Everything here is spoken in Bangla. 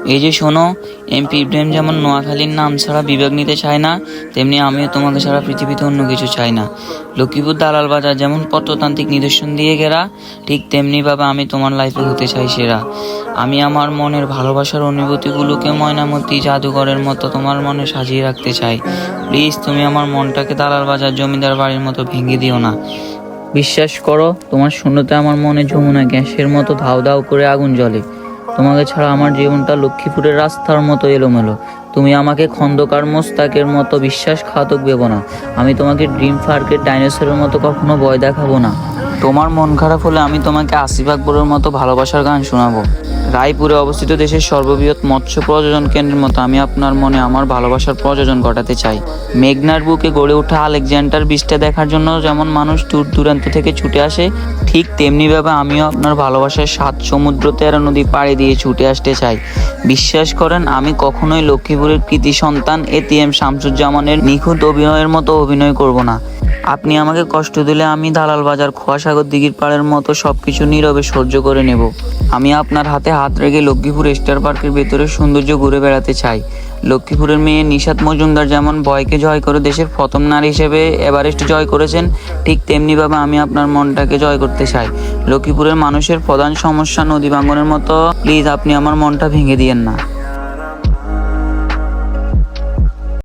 এই যে শোনো, এমপি ইব্রাহিম যেমন নোয়াখালীর নাম ছাড়া বিভাগ নিতে চায় না, তেমনি আমিও তোমাকে ছাড়া পৃথিবীতে অন্য কিছু চাই না। লক্ষ্মীপুর দালাল বাজার যেমন প্রত্নতান্ত্রিক নিদর্শন দিয়ে ঘেরা, ঠিক তেমনিভাবে আমি তোমার লাইফে হতে চাই সেরা। আমি আমার মনের ভালোবাসার অনুভূতিগুলোকে ময়নামতি জাদুঘরের মতো তোমার মনে সাজিয়ে রাখতে চাই। প্লিজ তুমি আমার মনটাকে দালাল বাজার জমিদার বাড়ির মতো ভেঙে দিও না। বিশ্বাস করো, তোমার শূন্যতে আমার মনে যমুনা গ্যাসের মতো ধাউ ধাউ করে আগুন জ্বলে। তোমাকে ছাড়া আমার জীবনটা লক্ষ্মীপুরের রাস্তার মতো এলোমেলো। তুমি আমাকে খন্দকার মোস্তাকের মতো বিশ্বাসঘাতক ভেবো না। আমি তোমাকে ড্রিম পার্কের ডাইনোসরের মতো কখনো ভয় দেখাবো না। তোমার মন খারাপ হলে আমি তোমাকে আসিফ আকবরের মতো ভালোবাসার গান শোনাবো। রায়পুরে অবস্থিত দেশের সর্ববৃহৎ মৎস্য প্রজনন কেন্দ্রের মতো আমি আপনার মনে আমার ভালোবাসার প্রযোজন ঘটাতে চাই। মেঘনার বুকে গড়ে ওঠা আলেকজান্ডার বীজটা দেখার জন্য যেমন মানুষ দূর দূরান্ত থেকে ছুটে আসে, ঠিক তেমনিভাবে আমিও আপনার ভালোবাসার 7 সমুদ্র 13 নদী পাড়ি দিয়ে ছুটে আসতে চাই। বিশ্বাস করেন, আমি কখনোই লক্ষ্মীপুরের কৃতি সন্তান এটিএম শামসুজ্জামানের নিখুঁত অভিনয়ের মতো অভিনয় করব না। আপনি আমাকে কষ্ট দিলে আমি দালাল বাজার খোয়াসাগর দিঘির পাড়ের মতো সবকিছু নীরবে সহ্য করে নেব। আমি আপনার হাতে হাত রেখে লক্ষ্মীপুর স্টার পার্কের ভেতরে সৌন্দর্য ঘুরে বেড়াতে চাই। লক্ষ্মীপুরের মেয়ে নিশাত মজুমদার যেমন ভয়কে জয় করে দেশের প্রথম নারী হিসেবে এভারেস্ট জয় করেছেন, ঠিক তেমনিভাবে আমি আপনার মনটাকে জয় করতে চাই। লক্ষ্মীপুরের মানুষের প্রধান সমস্যা নদী ভাঙনের মতো। প্লিজ আপনি আমার মনটা ভেঙে দিয়েন না।